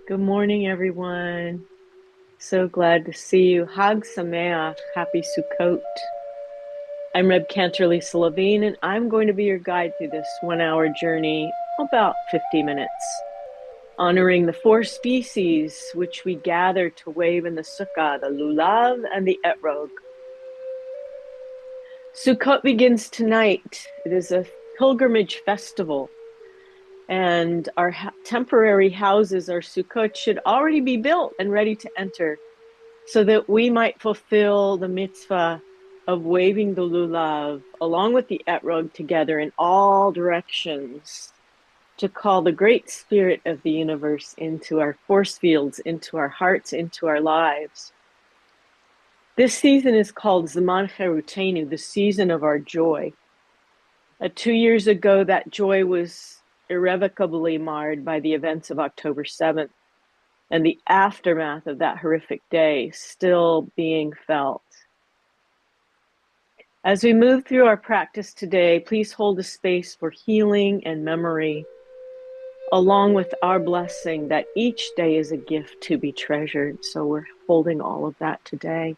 Good morning, everyone. So glad to see you. Hag Sameach, happy Sukkot. I'm Reb Lisa, and I'm going to be your guide through this 1 hour journey, about 50 minutes, honoring the four species which we gather to wave in the Sukkah, the Lulav and the Etrog. Sukkot begins tonight. It is a pilgrimage festival. And our temporary houses, our Sukkot, should already be built and ready to enter, so that we might fulfill the mitzvah of waving the lulav along with the etrog together in all directions to call the great spirit of the universe into our force fields, into our hearts, into our lives. This season is called Zaman Cherutenu, the season of our joy. 2 years ago, that joy was irrevocably marred by the events of October 7th. And the aftermath of that horrific day still being felt. As we move through our practice today, please hold a space for healing and memory, along with our blessing that each day is a gift to be treasured. So we're holding all of that today.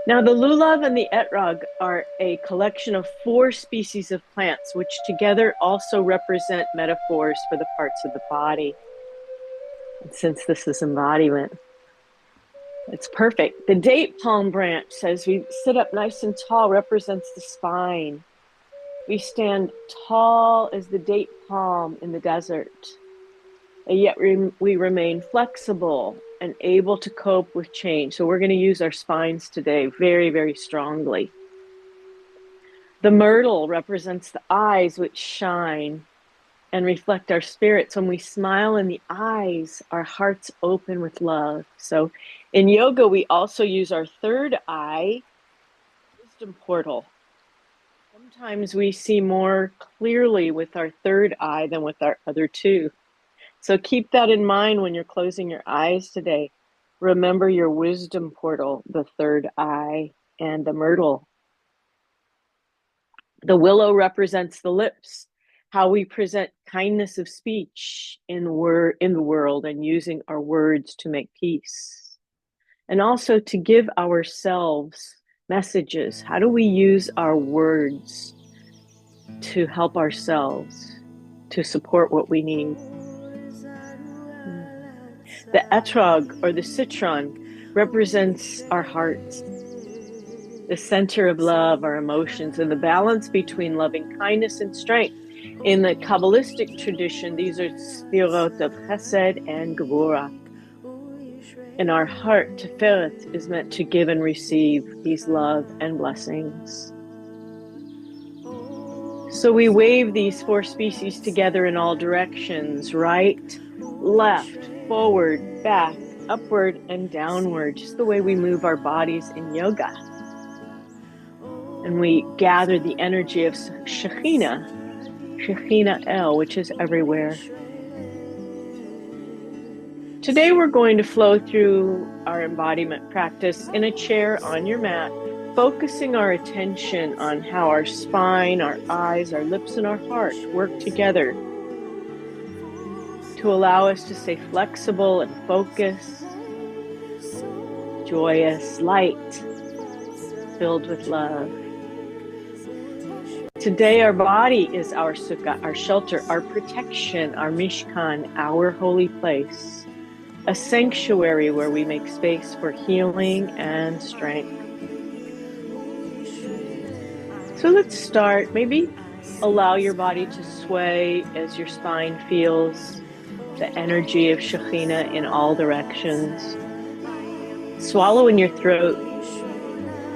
Now, the lulav and the etrog are a collection of 4 species of plants, which together also represent metaphors for the parts of the body. And since this is embodiment, it's perfect. The date palm branch, as we sit up nice and tall, represents the spine. We stand tall as the date palm in the desert, and yet we remain flexible and able to cope with change. So we're going to use our spines today very, very strongly. The myrtle represents the eyes which shine and reflect our spirits. When we smile in the eyes, our hearts open with love. So in yoga, we also use our third eye, wisdom portal. Sometimes we see more clearly with our third eye than with our other 2. So keep that in mind when you're closing your eyes today. Remember your wisdom portal, the third eye, and the myrtle. The willow represents the lips, how we present kindness of speech in the world and using our words to make peace. And also to give ourselves messages. How do we use our words to help ourselves, to support what we need? The etrog, or the citron, represents our hearts, the center of love, our emotions, and the balance between loving kindness and strength. In the Kabbalistic tradition, these are sefirot of Chesed and Gevurah. And our heart, Teferet, is meant to give and receive these love and blessings. So we wave these 4 species together in all directions: right, left, forward, back, upward, and downward, just the way we move our bodies in yoga. And we gather the energy of Shekhinah El, which is everywhere. Today we're going to flow through our embodiment practice in a chair on your mat, focusing our attention on how our spine, our eyes, our lips, and our heart work together to allow us to stay flexible and focused, joyous, light, filled with love. Today, our body is our sukkah, our shelter, our protection, our mishkan, our holy place, a sanctuary where we make space for healing and strength. So let's start. Maybe allow your body to sway as your spine feels the energy of Shekhinah in all directions. Swallow in your throat.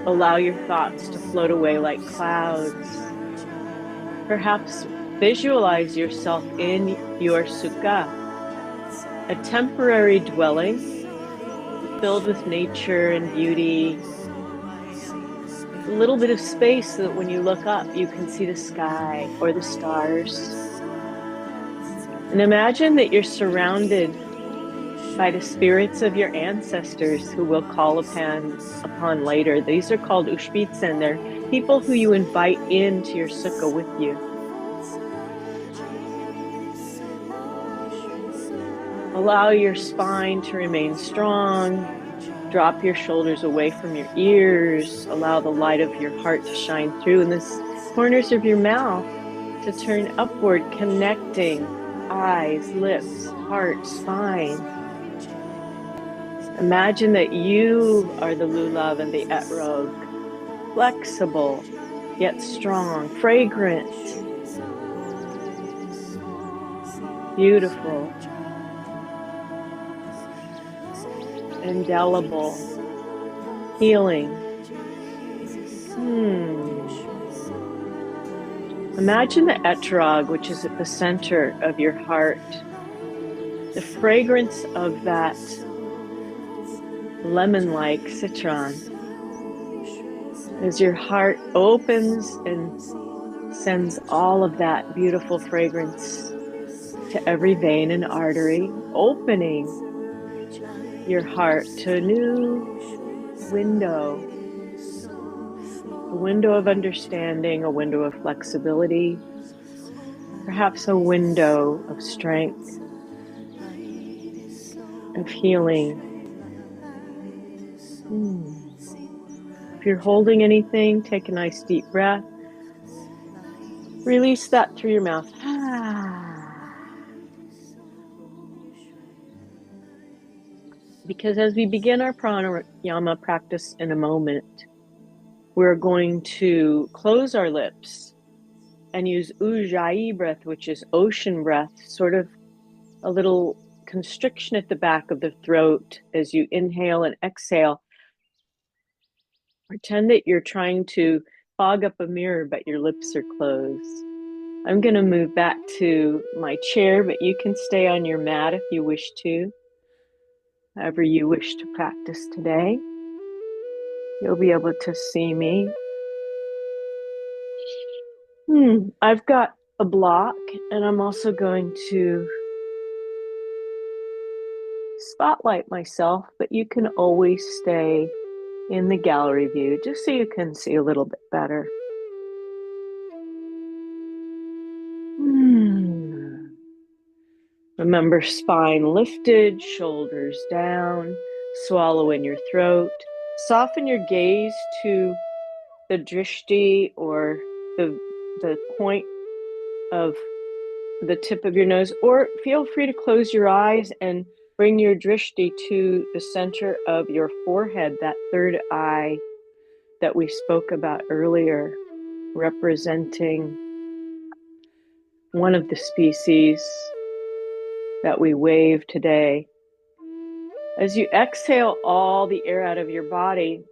Allow your thoughts to float away like clouds. Perhaps visualize yourself in your sukkah, a temporary dwelling filled with nature and beauty. A little bit of space so that when you look up, you can see the sky or the stars. And imagine that you're surrounded by the spirits of your ancestors who will call upon later. These are called Ushpitzen. They're people who you invite into your sukkah with you. Allow your spine to remain strong. Drop your shoulders away from your ears. Allow the light of your heart to shine through, and the corners of your mouth to turn upward, connecting eyes, lips, heart, spine. Imagine that you are the Lulav and the Etrog, flexible, yet strong, fragrant, beautiful, indelible, healing. Imagine the Etrog, which is at the center of your heart. The fragrance of that lemon-like citron as your heart opens and sends all of that beautiful fragrance to every vein and artery, opening your heart to a new window, a window of understanding, a window of flexibility, perhaps a window of strength, of healing. If you're holding anything, take a nice deep breath. Release that through your mouth. Because as we begin our pranayama practice in a moment, we're going to close our lips and use ujjayi breath, which is ocean breath, sort of a little constriction at the back of the throat as you inhale and exhale. Pretend that you're trying to fog up a mirror, but your lips are closed. I'm going to move back to my chair, but you can stay on your mat if you wish to. However you wish to practice today. You'll be able to see me. I've got a block, and I'm also going to spotlight myself, but you can always stay in the gallery view just so you can see a little bit better. Remember, spine lifted, shoulders down, swallow in your throat. Soften your gaze to the drishti, or the point of the tip of your nose, or feel free to close your eyes and bring your drishti to the center of your forehead, that third eye that we spoke about earlier, representing one of the species that we wave today. As you exhale all the air out of your body,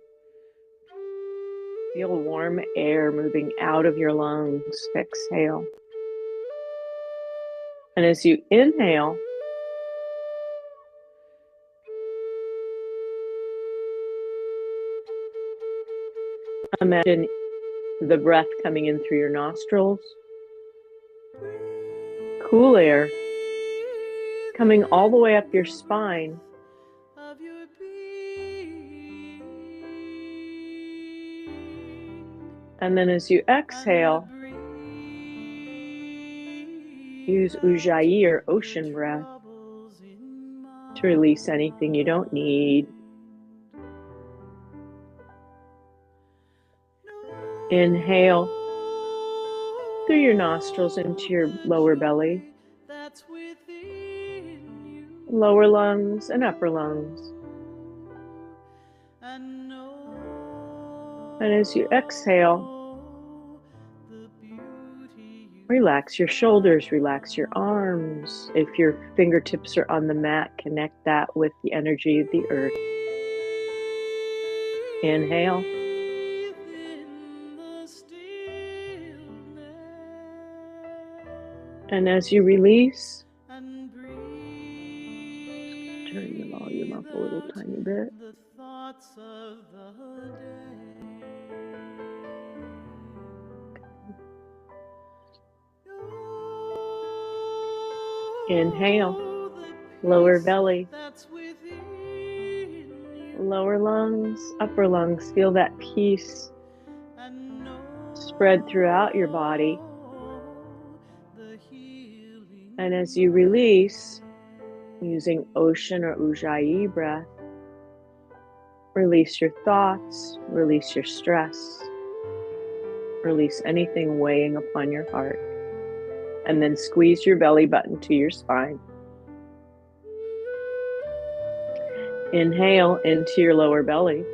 feel warm air moving out of your lungs. Exhale. And as you inhale, imagine the breath coming in through your nostrils, cool air coming all the way up your spine, and then as you exhale, use ujjayi or ocean breath to release anything you don't need. Inhale through your nostrils into your lower belly, lower lungs and upper lungs. And as you exhale, relax your shoulders, relax your arms. If your fingertips are on the mat, connect that with the energy of the earth. Inhale. And as you release, turn the volume up a little tiny bit. Inhale, lower belly, lower lungs, upper lungs. Feel that peace spread throughout your body. And as you release, using ocean or ujjayi breath. Release your thoughts, release your stress, release anything weighing upon your heart, and then squeeze your belly button to your spine. Inhale into your lower belly,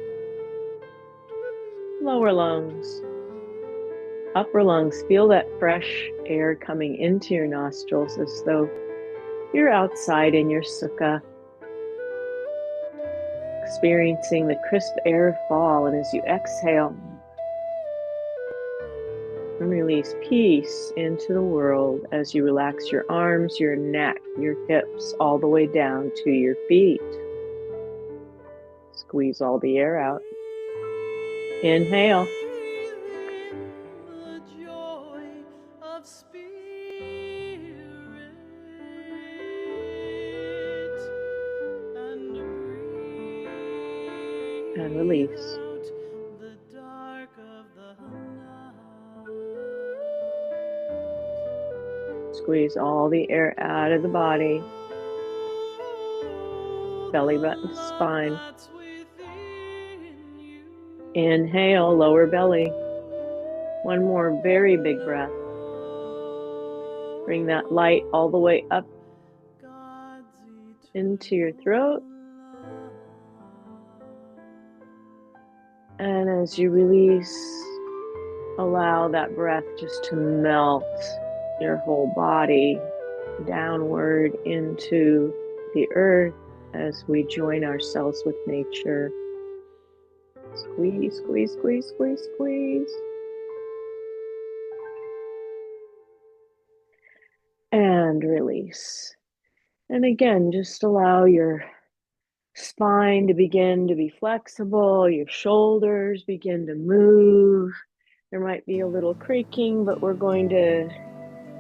lower lungs, upper lungs. Feel that fresh air coming into your nostrils as though you're outside in your sukkah, experiencing the crisp air of fall. And as you exhale, release peace into the world as you relax your arms, your neck, your hips, all the way down to your feet. Squeeze all the air out. Inhale. And release. Squeeze all the air out of the body. Belly button to spine. Inhale, lower belly. One more very big breath. Bring that light all the way up into your throat. And as you release, allow that breath just to melt your whole body downward into the earth as we join ourselves with nature. Squeeze, squeeze, squeeze, squeeze, squeeze. And release. And again, just allow your spine to begin to be flexible, your shoulders begin to move. There might be a little creaking, but we're going to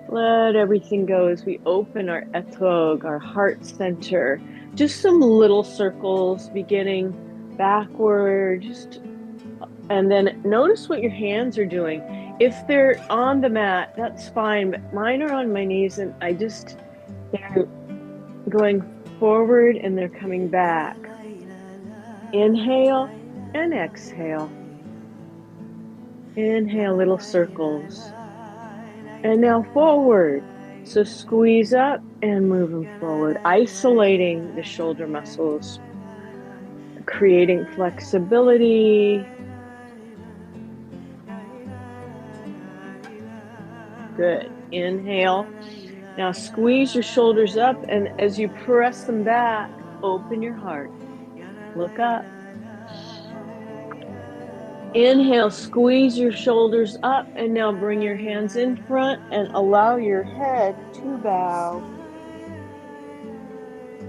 let everything go as we open our etrog, our heart center. Just some little circles beginning backward, and then notice what your hands are doing. If they're on the mat, that's fine, but mine are on my knees, and they're going forward and they're coming back. Inhale and exhale. Inhale, little circles. And now forward. So squeeze up and move them forward, isolating the shoulder muscles, creating flexibility. Good. Inhale. Now squeeze your shoulders up, and as you press them back, open your heart. Look up. Inhale, squeeze your shoulders up, and now bring your hands in front and allow your head to bow.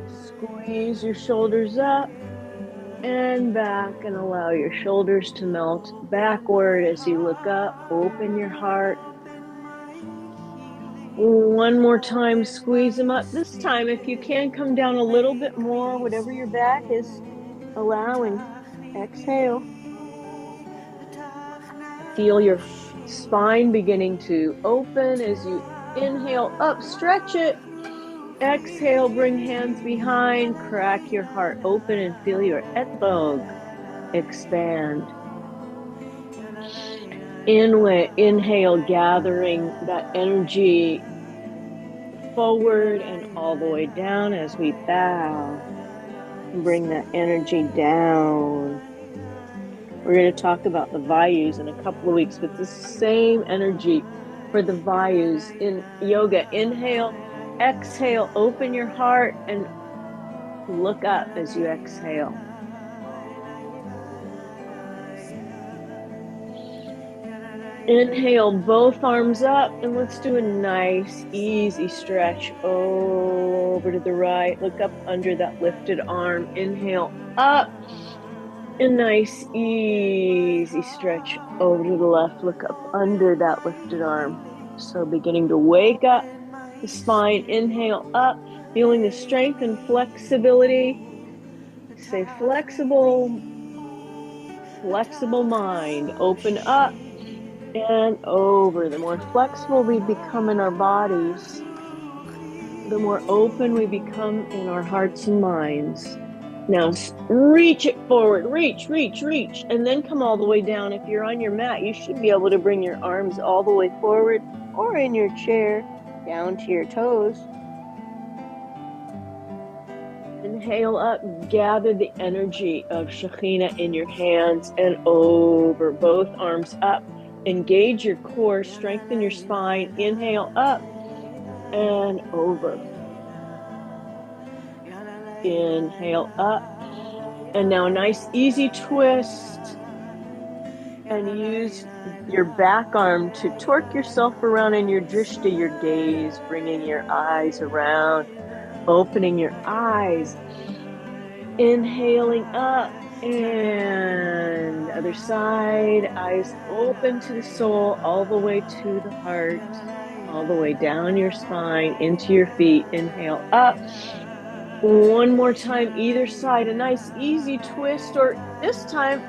Squeeze your shoulders up and back, and allow your shoulders to melt backward as you look up. Open your heart. One more time, squeeze them up. This time, if you can, come down a little bit more, whatever your back is allowing. Exhale. Feel your spine beginning to open as you inhale up, stretch it. Exhale, bring hands behind, crack your heart open and feel your etrog expand. Inhale, gathering that energy forward and all the way down as we bow. Bring that energy down. We're going to talk about the vayus in a couple of weeks, but the same energy for the vayus in yoga. Inhale, exhale, open your heart and look up as you exhale. Inhale, both arms up, and let's do a nice, easy stretch over to the right. Look up under that lifted arm. Inhale, up. A nice, easy stretch over to the left. Look up under that lifted arm. So beginning to wake up the spine. Inhale, up. Feeling the strength and flexibility. Stay flexible. Flexible mind. Open up. And over. The more flexible we become in our bodies, the more open we become in our hearts and minds. Now reach it forward, reach, and then come all the way down. If you're on your mat, you should be able to bring your arms all the way forward, or in your chair down to your toes. Inhale up, gather the energy of Shekhinah in your hands and over, both arms up. Engage your core, strengthen your spine. Inhale up and over. Inhale up. And now a nice easy twist. And use your back arm to torque yourself around in your drishti, your gaze, bringing your eyes around, opening your eyes. Inhaling up and other side, eyes open to the soul, all the way to the heart, all the way down your spine, into your feet. Inhale up. One more time, either side, a nice easy twist, or this time,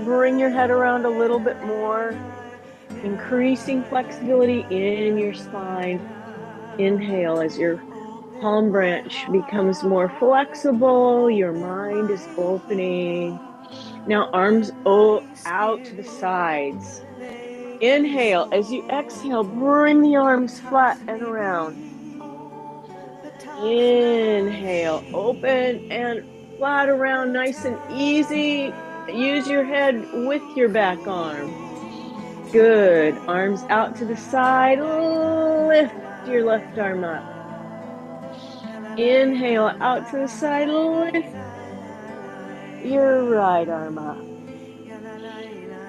bring your head around a little bit more, increasing flexibility in your spine. Inhale as your palm branch becomes more flexible, your mind is opening. Now arms out to the sides. Inhale. As you exhale, bring the arms flat and around. Inhale, open and flat around, nice and easy. Use your head with your back arm. Good. Arms out to the side. Lift your left arm up. Inhale out to the side. Lift your right arm up.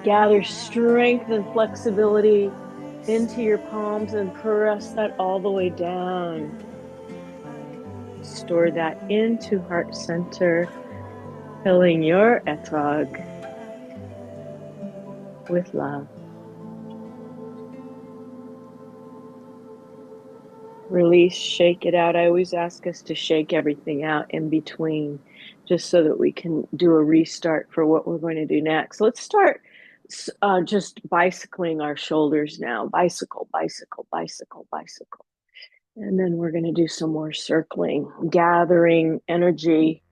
Gather strength and flexibility into your palms and press that all the way down. Store that into heart center, filling your etrog with love. Release, shake it out. I always ask us to shake everything out in between, just so that we can do a restart for what we're going to do next. Let's start just bicycling our shoulders now. Bicycle, bicycle, bicycle, bicycle. And then we're going to do some more circling, gathering energy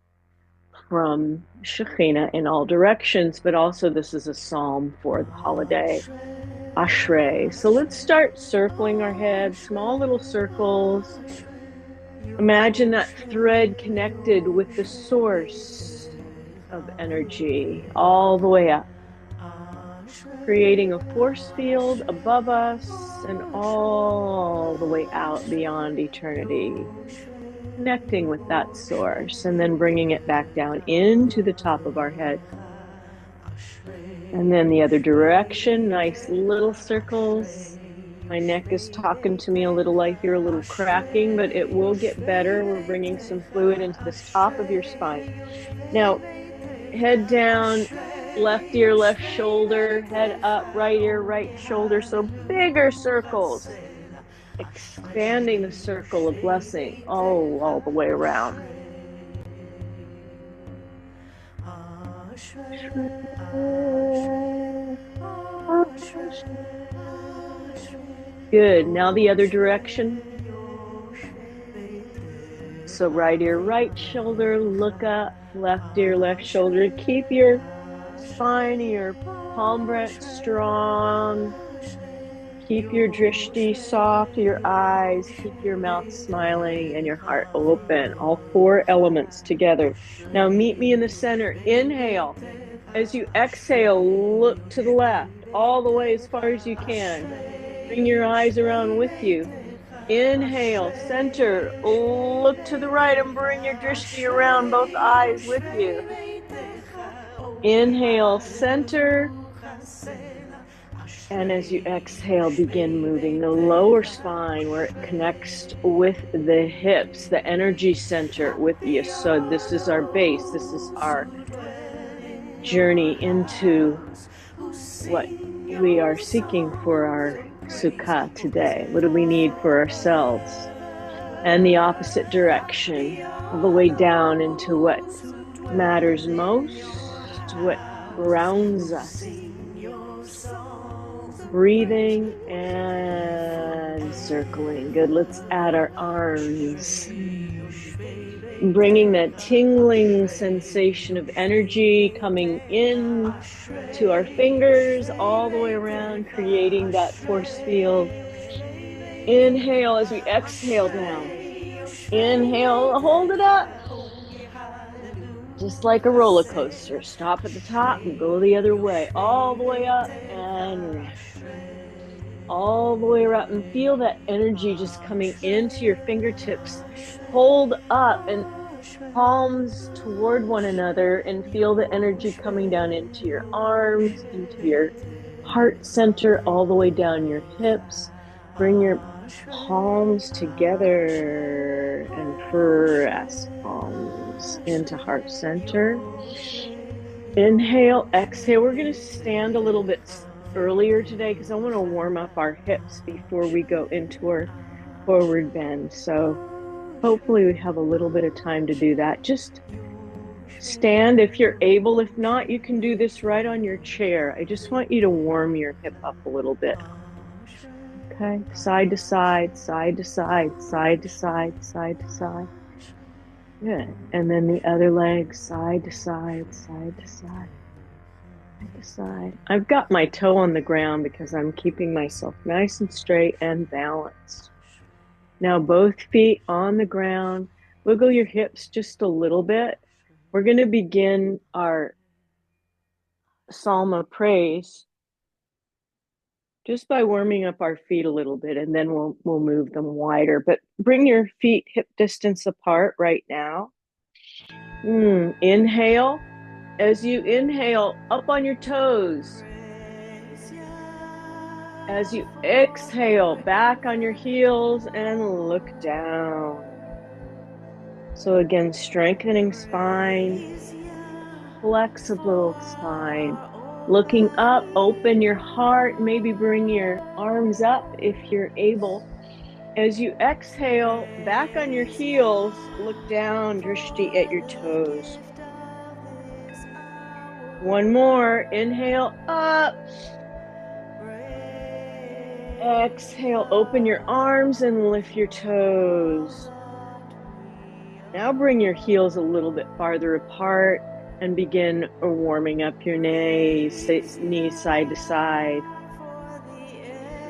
from Shekhinah in all directions, but also this is a psalm for the holiday. Ashrei. So let's start circling our head, small little circles. Imagine that thread connected with the source of energy all the way up, creating a force field above us and all the way out beyond eternity, connecting with that source and then bringing it back down into the top of our head. And then the other direction, nice little circles. My neck is talking to me a little. I hear a little cracking, but it will get better. We're bringing some fluid into this top of your spine. Now, head down, left ear, left shoulder, head up, right ear, right shoulder. So bigger circles, expanding the circle of blessing all the way around. Good. Now the other direction. So right ear, right shoulder, look up, left ear, left shoulder. Keep your spine, your palm branch strong. Keep your drishti soft, your eyes, keep your mouth smiling and your heart open. All four elements together. Now meet me in the center. Inhale. As you exhale, look to the left, all the way as far as you can. Bring your eyes around with you. Inhale, center, look to the right and bring your drishti around both eyes with you. Inhale, center. And as you exhale, begin moving the lower spine where it connects with the hips, the energy center with the yesod. This is our base. This is our journey into what we are seeking for our Sukkot today. What do we need for ourselves? And the opposite direction, all the way down into what matters most, what grounds us. breathing and circling. Good. Let's add our arms, bringing that tingling sensation of energy coming in to our fingers all the way around, creating that force field. Inhale as we exhale down. Inhale, hold it up. Just like a roller coaster. Stop at the top and go the other way, all the way up and rest. All the way around, and feel that energy just coming into your fingertips. Hold up and palms toward one another and feel the energy coming down into your arms, into your heart center, all the way down your hips. Bring your palms together and press palms into heart center. Inhale, exhale. We're going to stand a little bit earlier today because I want to warm up our hips before we go into our forward bend. So hopefully we have a little bit of time to do that. Just stand if you're able. If not, you can do this right on your chair. I just want you to warm your hip up a little bit. Okay, side to side, side to side, side to side, side to side. Good. And then the other leg, side to side, side to side, side to side. I've got my toe on the ground because I'm keeping myself nice and straight and balanced. Now both feet on the ground. Wiggle your hips just a little bit. We're going to begin our psalm of praise just by warming up our feet a little bit, and then we'll move them wider. But bring your feet hip distance apart right now. Inhale. As you inhale, up on your toes. As you exhale, back on your heels and look down. So again, strengthening spine, flexible spine. Looking up, open your heart, maybe bring your arms up if you're able. As you exhale, back on your heels, look down, drishti at your toes. One more, inhale up. Exhale, open your arms and lift your toes. Now bring your heels a little bit farther apart and begin warming up your knees side to side.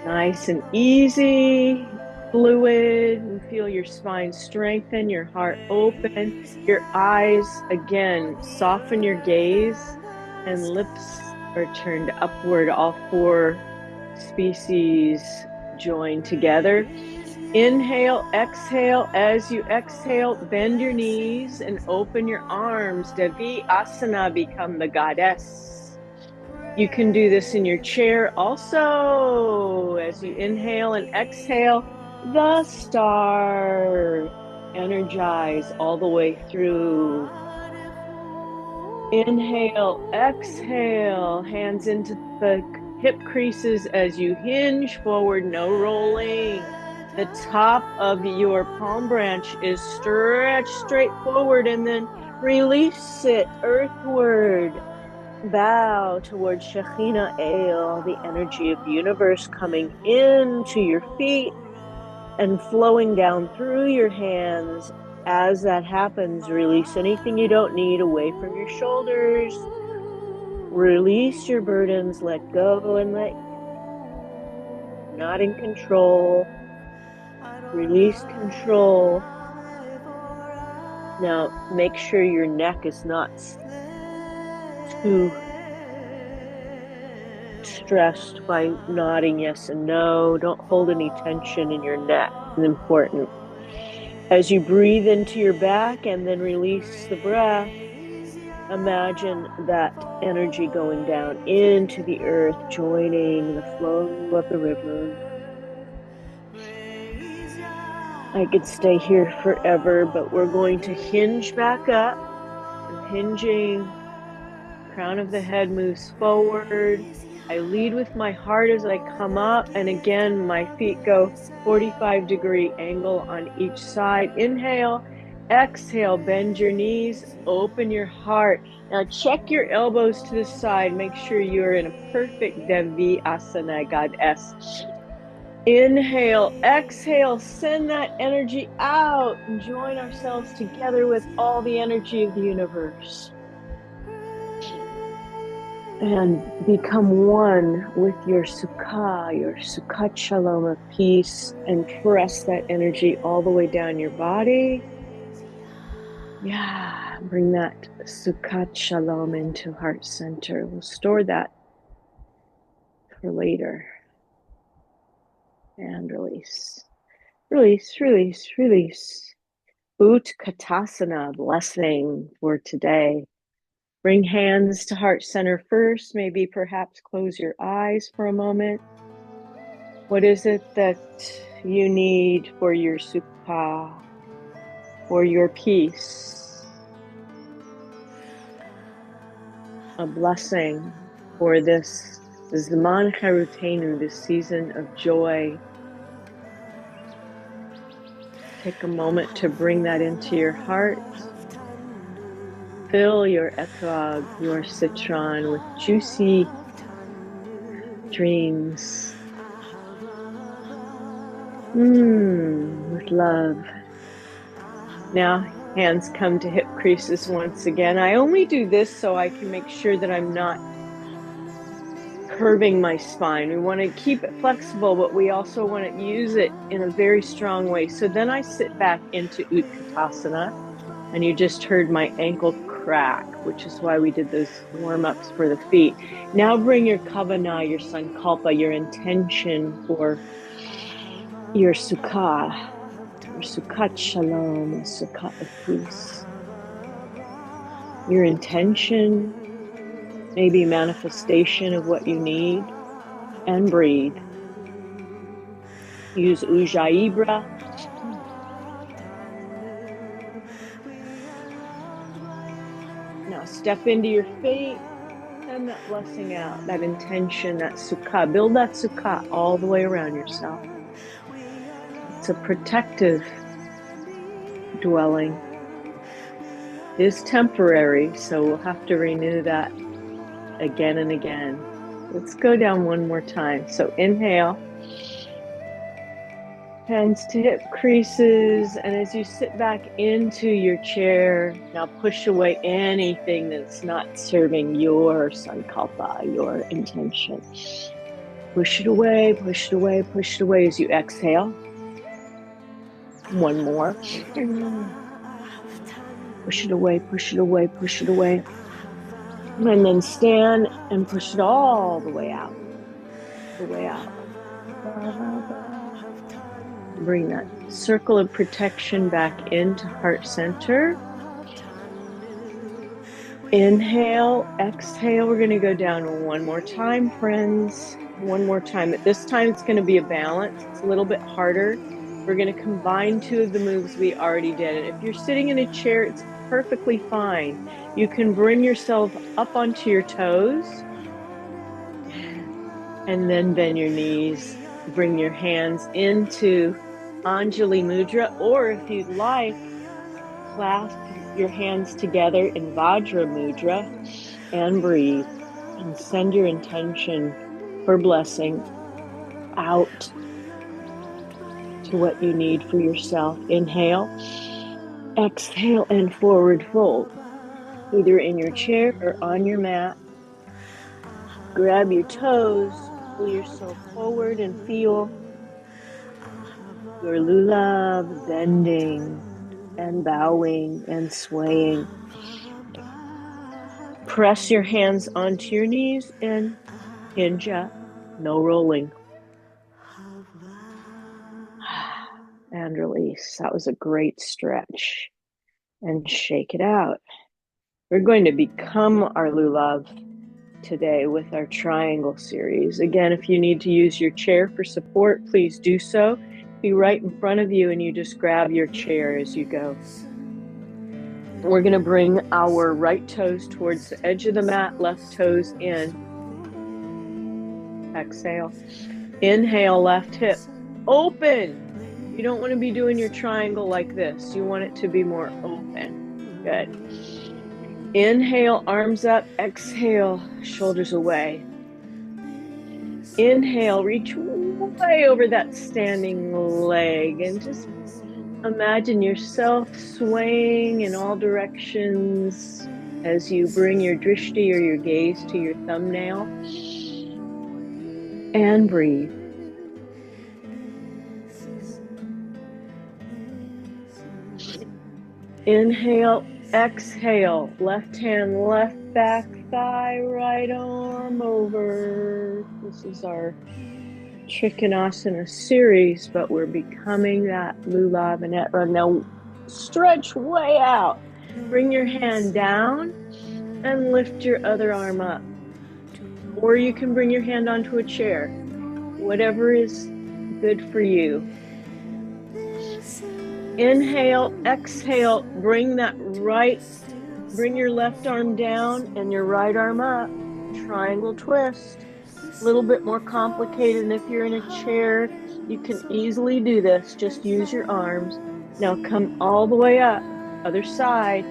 Nice and easy, fluid, and feel your spine strengthen, your heart open, your eyes, again, soften your gaze, and lips are turned upward, all four species join together. Inhale, exhale. As you exhale, bend your knees and open your arms. Devi asana, become the goddess. You can do this in your chair also. As you inhale and exhale, the star. Energize all the way through. Inhale, exhale, hands into the hip creases as you hinge forward, no rolling. The top of your palm branch is stretched straight forward, and then release it earthward. Bow towards Shekhinah El, the energy of the universe coming into your feet and flowing down through your hands. As that happens, release anything you don't need away from your shoulders. Release your burdens, let go and let go. Not in control. Release control. Now, make sure your neck is not too stressed by nodding yes and no. Don't hold any tension in your neck. It's important. As you breathe into your back and then release the breath, imagine that energy going down into the earth, joining the flow of the river. I could stay here forever, but we're going to hinge back up. I'm hinging. Crown of the head moves forward. I lead with my heart as I come up. And again, my feet go 45-degree angle on each side. Inhale. Exhale, bend your knees, open your heart. Now check your elbows to the side. Make sure you're in a perfect Devi asana, goddess. Inhale, exhale, send that energy out and join ourselves together with all the energy of the universe. And become one with your Sukkot Shalom of peace, and press that energy all the way down your body. Yeah, bring that Sukkot Shalom into heart center. We'll store that for later. And release. Release, release, release. Utkatasana, blessing for today. Bring hands to heart center first. Maybe perhaps close your eyes for a moment. What is it that you need for your Sukkah, for your peace? A blessing for this Zman Charutenu, this season of joy. Take a moment to bring that into your heart. Fill your etrog, your citron, with juicy dreams. With love. Now, hands come to hip creases once again. I only do this so I can make sure that I'm not curving my spine. We want to keep it flexible, but we also want to use it in a very strong way. So then I sit back into Utkatasana, and you just heard my ankle crack, which is why we did those warm-ups for the feet. Now bring your kavana, your sankalpa, your intention for your sukkah, your Sukkot Shalom, a Sukkot of peace. Your intention, maybe manifestation of what you need, and breathe. Use Ujjayi breath. Now step into your feet, send that blessing out, that intention, that sukkah. Build that sukkah all the way around yourself. It's a protective dwelling. It is temporary, so we'll have to renew that again and again. Let's go down one more time. So inhale. Hands to hip creases, and as you sit back into your chair, now push away anything that's not serving your sankalpa, your intention. Push it away, push it away, push it away as you exhale. One more. Push it away, push it away, push it away. And then stand and push it all the way out. The way out. Bring that circle of protection back into heart center. Inhale, exhale. We're going to go down one more time, friends. One more time. At this time, it's going to be a balance. It's a little bit harder. We're going to combine two of the moves we already did. And if you're sitting in a chair, it's perfectly fine. You can bring yourself up onto your toes and then bend your knees. Bring your hands into Anjali Mudra, or if you'd like, clasp your hands together in Vajra Mudra and breathe and send your intention for blessing out to what you need for yourself. Inhale, exhale, and forward fold, either in your chair or on your mat. Grab your toes, pull yourself forward and feel your Lulav bending and bowing and swaying. Press your hands onto your knees and hinge up. No rolling. And release. That was a great stretch. And shake it out. We're going to become our Lulav today with our triangle series. Again, if you need to use your chair for support, please do so. Be right in front of you and you just grab your chair as you go. We're going to bring our right toes towards the edge of the mat, left toes in. Exhale. Inhale, left hip open. You don't want to be doing your triangle like this. You want it to be more open. Good. Inhale, arms up. Exhale, shoulders away. Inhale, reach way over that standing leg and just imagine yourself swaying in all directions as you bring your drishti or your gaze to your thumbnail. And breathe. Inhale, exhale, left hand, left back thigh, right arm over. This is our chicken asana series, but we're becoming that Lulav and Etrog. Now stretch way out. Bring your hand down and lift your other arm up. Or you can bring your hand onto a chair. Whatever is good for you. Inhale, exhale, bring your left arm down and your right arm up. Triangle twist. A little bit more complicated, and if you're in a chair, you can easily do this. Just use your arms. Now come all the way up. Other side.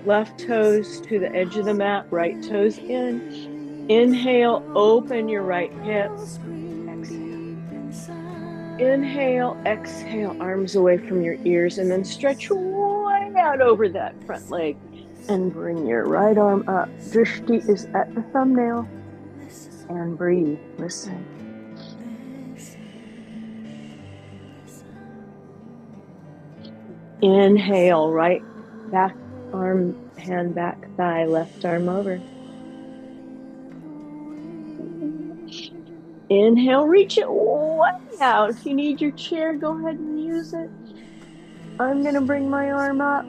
Left toes to the edge of the mat, right toes in. Inhale, open your right hip. Inhale, exhale, arms away from your ears, and then stretch way out over that front leg and bring your right arm up. Drishti is at the thumbnail. And breathe, listen. Inhale, right back arm, hand back thigh, left arm over. Inhale, reach it way out. If you need your chair, go ahead and use it. I'm going to bring my arm up.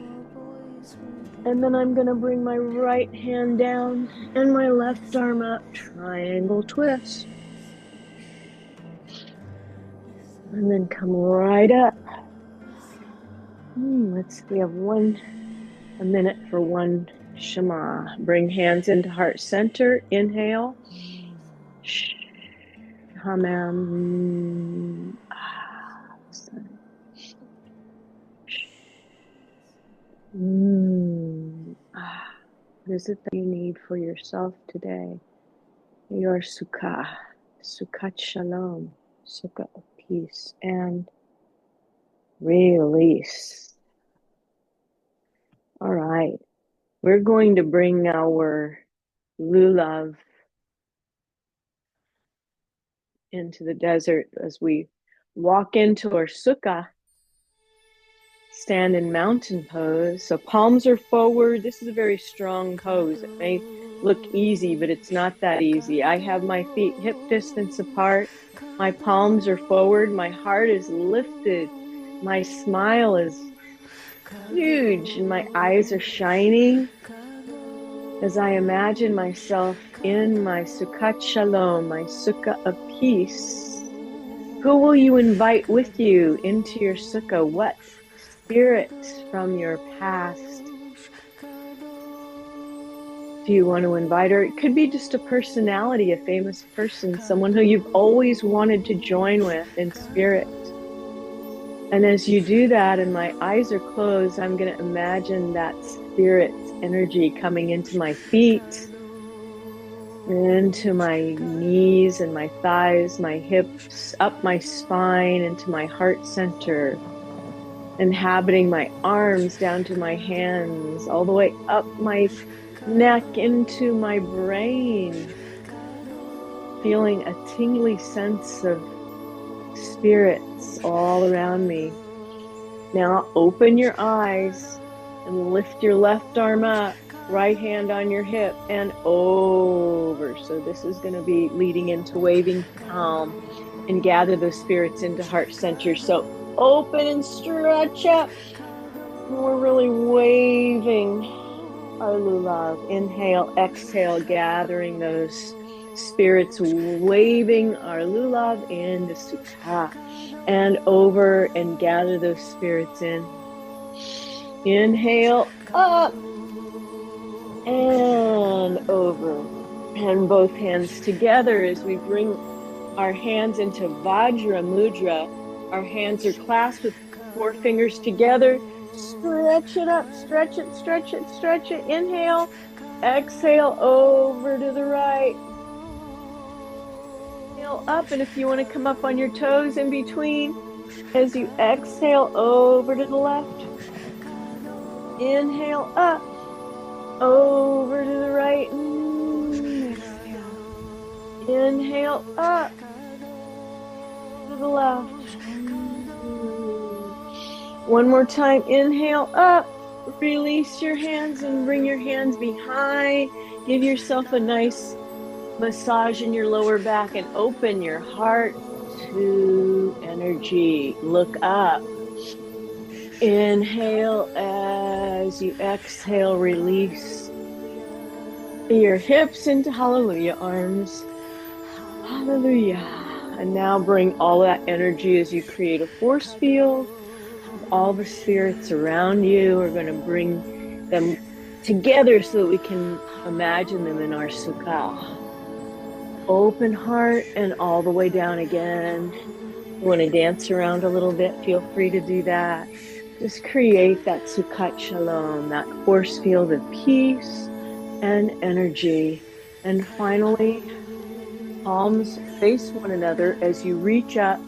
And then I'm going to bring my right hand down and my left arm up. Triangle twist. And then come right up. We have a minute for one Shema. Bring hands into heart center. Inhale. Hamam. What is it that you need for yourself today? Your Sukkot. Sukkot Shalom. Sukkot of peace and release. All right. We're going to bring our Lulav into the desert as we walk into our sukkah. Stand in mountain pose. So palms are forward. This is a very strong pose. It may look easy, but it's not that easy. I have my feet hip distance apart. My palms are forward. My heart is lifted. My smile is huge and my eyes are shining as I imagine myself in my Sukkot Shalom, my sukkah of peace. Who will you invite with you into your sukkah? What spirit from your past do you want to invite? Or it could be just a personality, a famous person, someone who you've always wanted to join with in spirit. And as you do that, and my eyes are closed, I'm going to imagine that spirit energy coming into my feet, into my knees and my thighs, my hips, up my spine, into my heart center, inhabiting my arms down to my hands, all the way up my neck into my brain, feeling a tingly sense of spirits all around me. Now open your eyes and lift your left arm up, right hand on your hip and over. So this is going to be leading into waving palm and gather those spirits into heart center. So open and stretch up. We're really waving our lulav. Inhale, exhale, gathering those spirits, waving our lulav in the sukkah and over, and gather those spirits in. Inhale, up and over, and both hands together as we bring our hands into Vajra Mudra. Our hands are clasped with 4 fingers together. Stretch it up, stretch it, stretch it, stretch it. Inhale, exhale over to the right. Inhale up, and if you want to come up on your toes in between, as you exhale over to the left. Inhale up, over to the right. Exhale. Inhale up to the left. One more time. Inhale up. Release your hands and bring your hands behind. Give yourself a nice massage in your lower back and open your heart to energy. Look up. Inhale as you exhale, release your hips into hallelujah arms. Hallelujah. And now bring all that energy as you create a force field of all the spirits around you. We're going to bring them together so that we can imagine them in our Sukkot. Open heart and all the way down again. You want to dance around a little bit, feel free to do that. Just create that Sukkot Shalom, that force field of peace and energy. And finally, palms face one another as you reach up.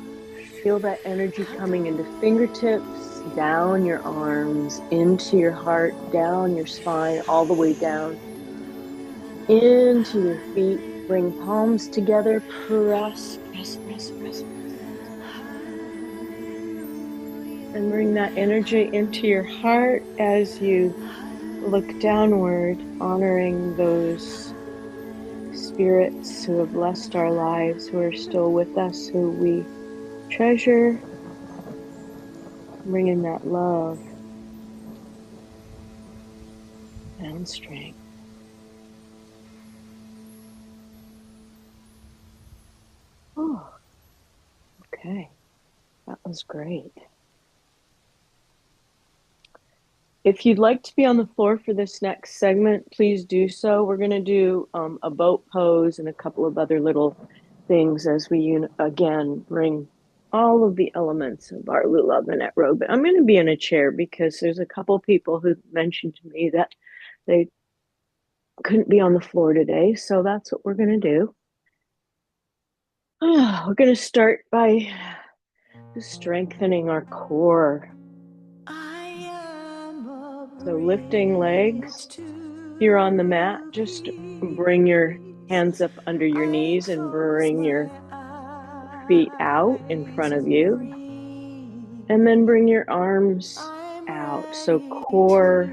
Feel that energy coming into fingertips, down your arms, into your heart, down your spine, all the way down into your feet. Bring palms together, press, press, press, press. And bring that energy into your heart as you look downward, honoring those spirits who have blessed our lives, who are still with us, who we treasure. Bring in that love and strength. Oh, okay. That was great. If you'd like to be on the floor for this next segment, please do so. We're going to do a boat pose and a couple of other little things as we, again, bring all of the elements of our Lulav and Etrog. But I'm going to be in a chair because there's a couple people who mentioned to me that they couldn't be on the floor today. So that's what we're going to do. We're going to start by strengthening our core. So lifting legs. If you're on the mat, just bring your hands up under your knees and bring your feet out in front of you. And then bring your arms out. So core,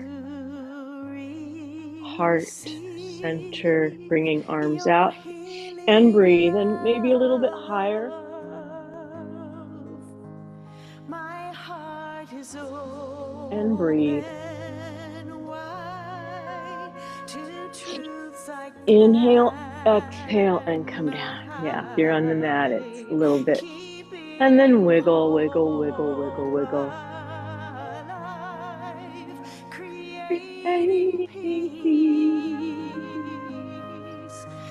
heart, center, bringing arms out. And breathe, and maybe a little bit higher. And breathe. Inhale, exhale, and come down. Yeah, if you're on the mat, it's a little bit. And then wiggle, wiggle, wiggle, wiggle, wiggle.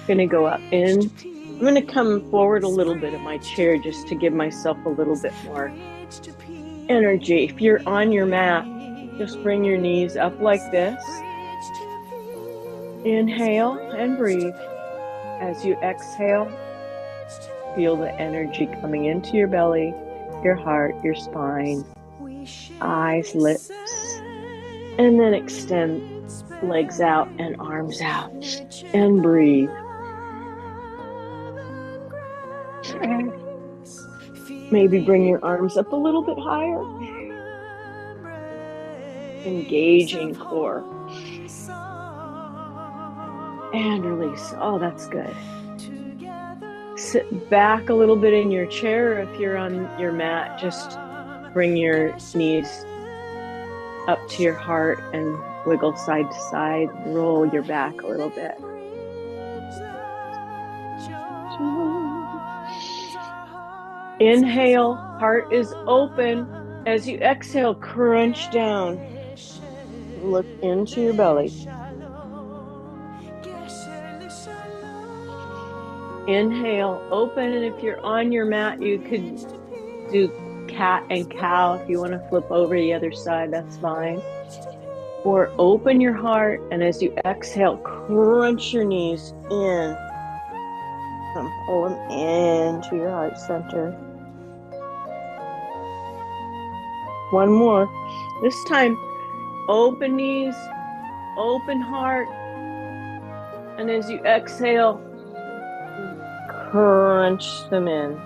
Gonna go up in. I'm gonna come forward a little bit in my chair just to give myself a little bit more energy. If you're on your mat, just bring your knees up like this. Inhale and breathe. As you exhale, feel the energy coming into your belly, your heart, your spine, eyes, lips, and then extend legs out and arms out and breathe. Maybe bring your arms up a little bit higher. Engaging core. And release. Oh, that's good. Sit back a little bit in your chair. If you're on your mat, just bring your knees up to your heart and wiggle side to side. Roll your back a little bit. Inhale, heart is open. As you exhale, crunch down. Look into your belly. Inhale, open, and if you're on your mat, you could do cat and cow. If you want to flip over the other side, that's fine. Or open your heart, and as you exhale, crunch your knees in and pull them into your heart center. One more. This time, open knees, open heart, and as you exhale, crunch them in.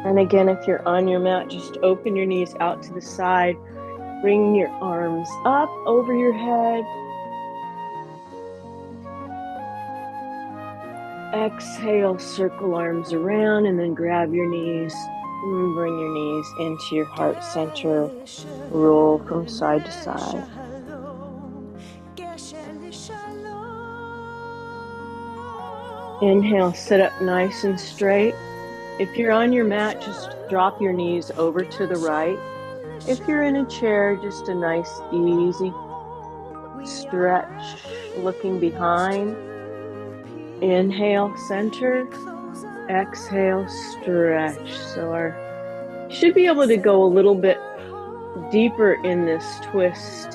And again, if you're on your mat, just open your knees out to the side. Bring your arms up over your head. Exhale, circle arms around, and then grab your knees. And bring your knees into your heart center. Roll from side to side. Inhale, sit up nice and straight. If you're on your mat, just drop your knees over to the right. If you're in a chair, just a nice, easy stretch, looking behind. Inhale, center. Exhale, stretch. So should be able to go a little bit deeper in this twist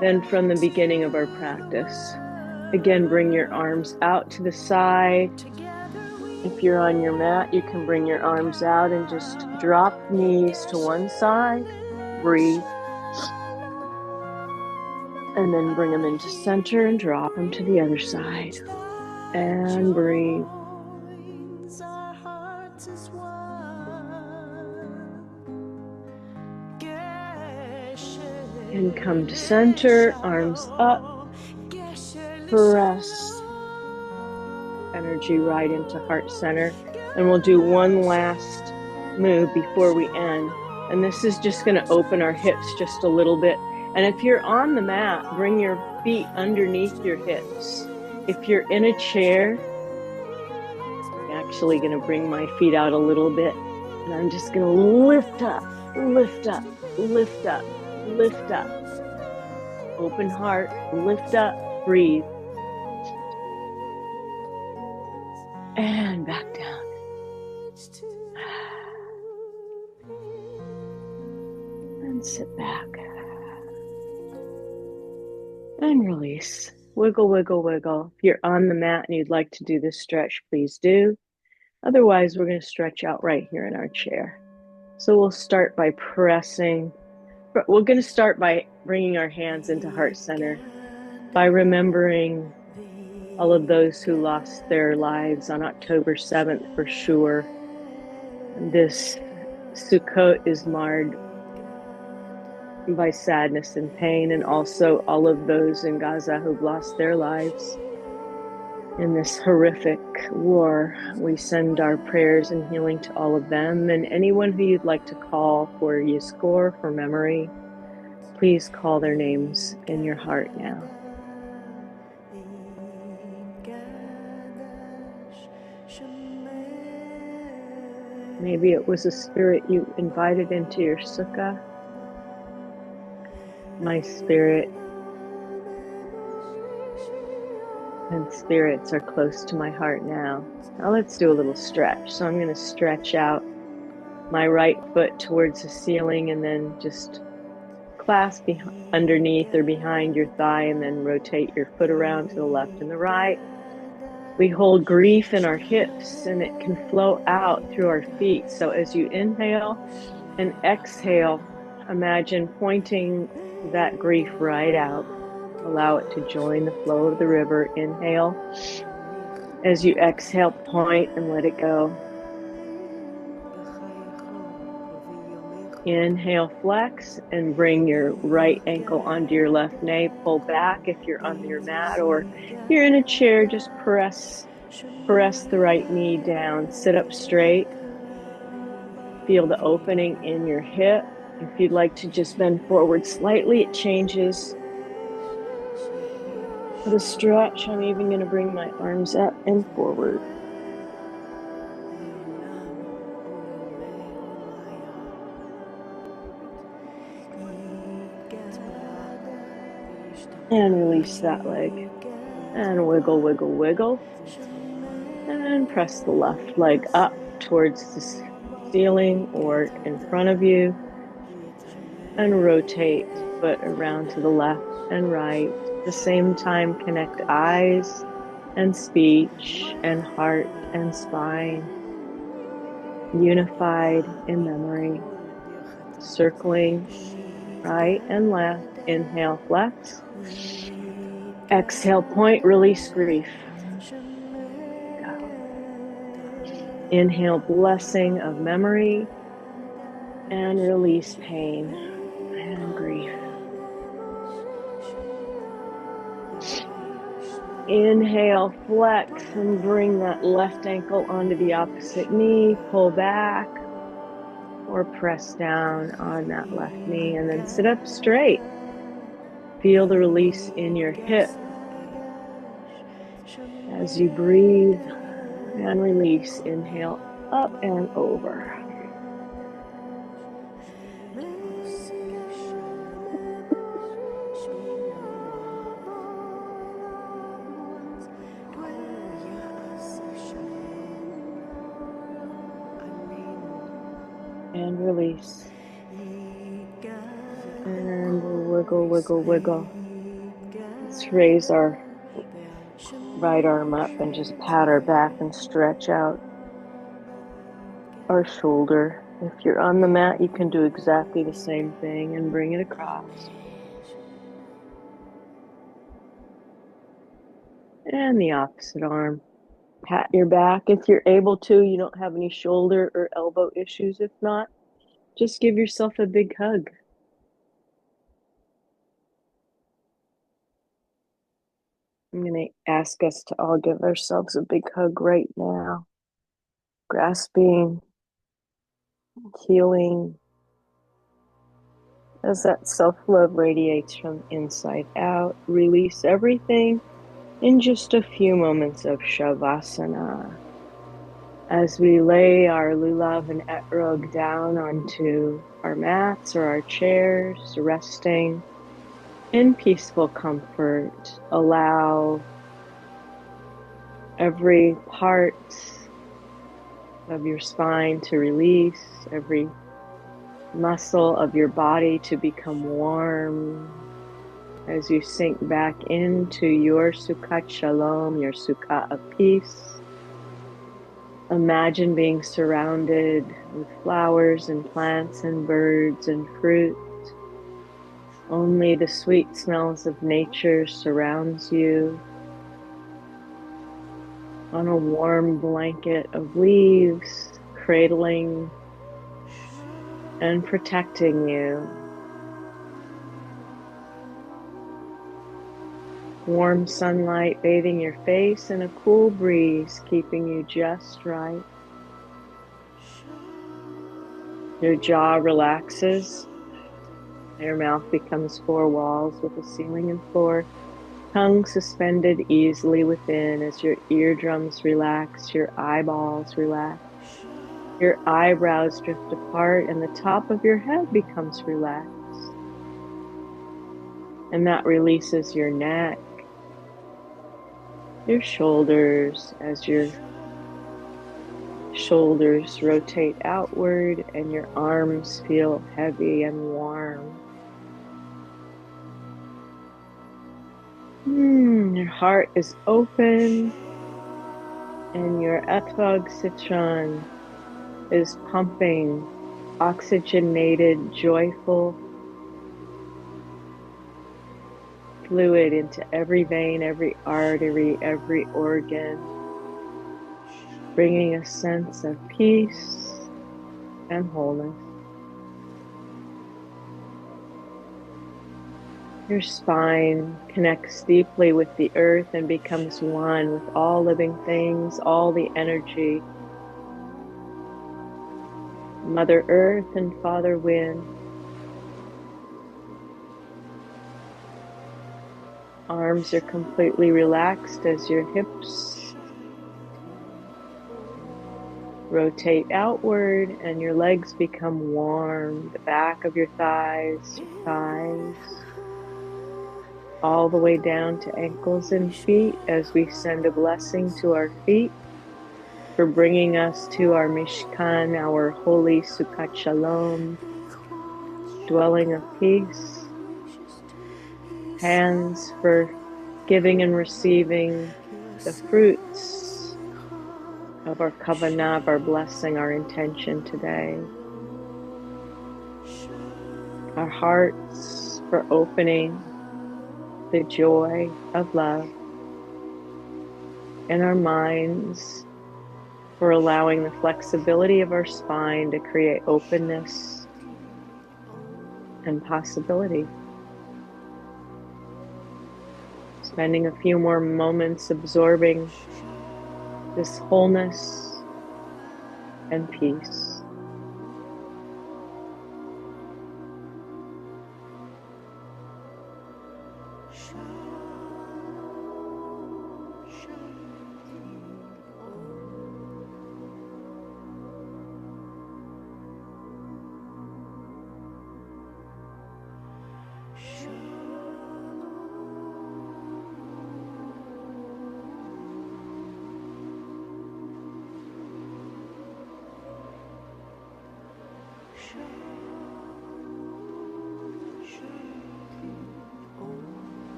than from the beginning of our practice. Again, bring your arms out to the side. If you're on your mat, you can bring your arms out and just drop knees to one side. Breathe. And then bring them into center and drop them to the other side. And breathe. And come to center, arms up. Press energy right into heart center. And we'll do one last move before we end. And this is just going to open our hips just a little bit. And if you're on the mat, bring your feet underneath your hips. If you're in a chair, I'm actually going to bring my feet out a little bit. And I'm just going to lift up, lift up, lift up, lift up. Open heart, lift up, breathe. And back down. And sit back. And release. Wiggle, wiggle, wiggle. If you're on the mat and you'd like to do this stretch, please do. Otherwise, we're going to stretch out right here in our chair. So we'll start by pressing. We're going to start by bringing our hands into heart center, by remembering all of those who lost their lives on October 7th for sure. And this Sukkot is marred by sadness and pain, and also all of those in Gaza who've lost their lives in this horrific war. We send our prayers and healing to all of them, and anyone who you'd like to call for Yizkor, for memory, please call their names in your heart now. Maybe it was a spirit you invited into your sukkah. My spirit and spirits are close to my heart now. Now let's do a little stretch. So I'm going to stretch out my right foot towards the ceiling and then just clasp underneath or behind your thigh and then rotate your foot around to the left and the right. We hold grief in our hips and it can flow out through our feet. So as you inhale and exhale, imagine pointing that grief right out. Allow it to join the flow of the river. Inhale. As you exhale, point and let it go. Inhale, flex, and bring your right ankle onto your left knee. Pull back if you're on your mat, or if you're in a chair, just press the right knee down. Sit up straight. Feel the opening in your hip. If you'd like to just bend forward slightly, it changes. For the stretch, I'm even going to bring my arms up and forward. And release that leg. And wiggle, wiggle, wiggle. And And press the left leg up towards the ceiling or in front of you. And rotate the foot around to the left and right. At the same time, connect eyes and speech and heart and spine, unified in memory, circling right and left. Inhale, flex. Exhale, point, release grief. Go. Inhale, blessing of memory, and release pain and grief. Inhale, flex, and bring that left ankle onto the opposite knee. Pull back or press down on that left knee, and then sit up straight. Feel the release in your hip as you breathe and release. Inhale, up and over. And release. And we'll wiggle, wiggle, wiggle. Let's raise our right arm up and just pat our back and stretch out our shoulder. If you're on the mat, you can do exactly the same thing and bring it across. And the opposite arm. Pat your back if you're able to. You don't have any shoulder or elbow issues. If not, just give yourself a big hug. I'm going to ask us to all give ourselves a big hug right now. Grasping, healing, as that self-love radiates from inside out. Release everything in just a few moments of Shavasana. As we lay our Lulav and Etrog down onto our mats or our chairs, resting in peaceful comfort, allow every part of your spine to release, every muscle of your body to become warm as you sink back into your Sukkot Shalom, your Sukkah of peace. Imagine being surrounded with flowers and plants and birds and fruit. Only the sweet smells of nature surrounds you on a warm blanket of leaves, cradling and protecting you. Warm sunlight bathing your face and a cool breeze keeping you just right. Your jaw relaxes. Your mouth becomes four walls with a ceiling and floor. Tongue suspended easily within as your eardrums relax, your eyeballs relax. Your eyebrows drift apart and the top of your head becomes relaxed. And that releases your neck, your shoulders, as your shoulders rotate outward and your arms feel heavy and warm. Your heart is open and your Etrog citron is pumping oxygenated, joyful fluid into every vein, every artery, every organ, bringing a sense of peace and wholeness. Your spine connects deeply with the earth and becomes one with all living things, all the energy. Mother Earth and Father Wind. Arms are completely relaxed as your hips rotate outward and your legs become warm. The back of your thighs, all the way down to ankles and feet as we send a blessing to our feet. for bringing us to our Mishkan, our holy Sukkot Shalom, dwelling of peace. Hands for giving and receiving the fruits of our kavanah, of our blessing, our intention today. Our hearts for opening the joy of love, and our minds for allowing the flexibility of our spine to create openness and possibility. Spending a few more moments absorbing this wholeness and peace.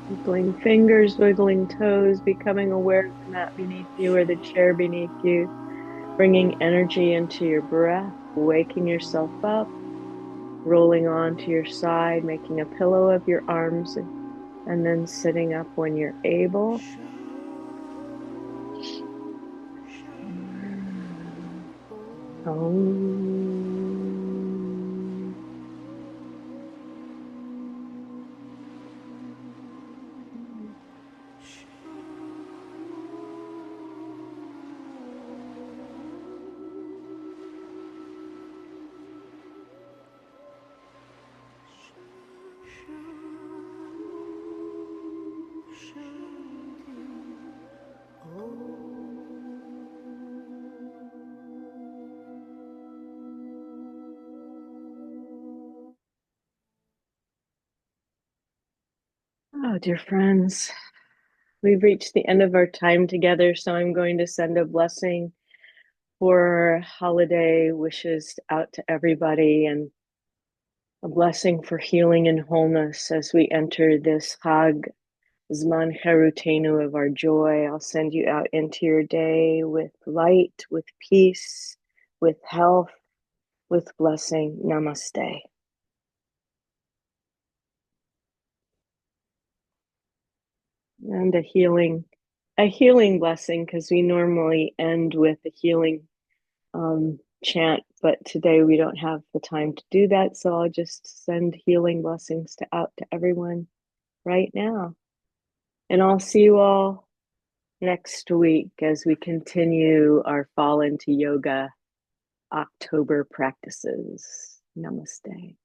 Wiggling fingers, wiggling toes, becoming aware of the mat beneath you or the chair beneath you, bringing energy into your breath, waking yourself up, rolling onto your side, making a pillow of your arms, and then sitting up when you're able. Oh, dear friends, we've reached the end of our time together, so I'm going to send a blessing for holiday wishes out to everybody, and a blessing for healing and wholeness as we enter this Chag Zman Cherutenu of our joy. I'll send you out into your day with light, with peace, with health, with blessing. Namaste. And a healing blessing, because we normally end with a healing chant, but today we don't have the time to do that, so I'll just send healing blessings out to everyone right now. And I'll see you all next week as we continue our Fall into Yoga October practices. Namaste.